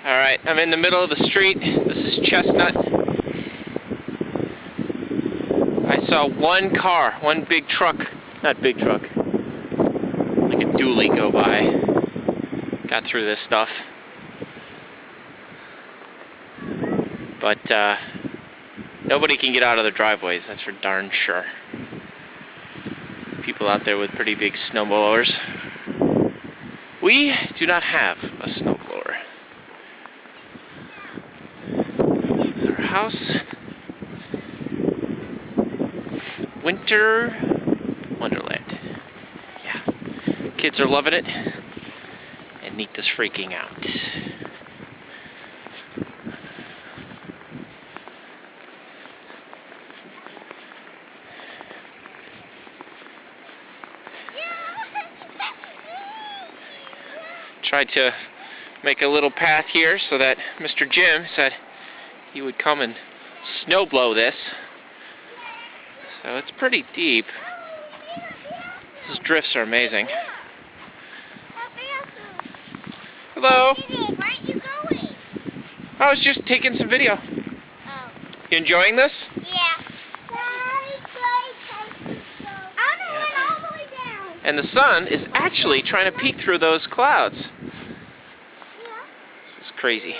Alright, I'm in the middle of the street. This is Chestnut. I saw one car, one big truck, not big truck, like a dually go by. Got through this stuff. But nobody can get out of their driveways, that's for darn sure. People out there with pretty big snowblowers. We do not have a snowblower. Our house, winter wonderland. Yeah, kids are loving it, and Nita's freaking out. Tried to make a little path here so that Mr. Jim said he would come and snowblow this. So it's pretty deep. These drifts are amazing. Hello. Where are you going? I was just taking some video. Oh. You enjoying this? Yeah. All the way down. And the sun is actually trying to peek through those clouds. Yeah. It's crazy.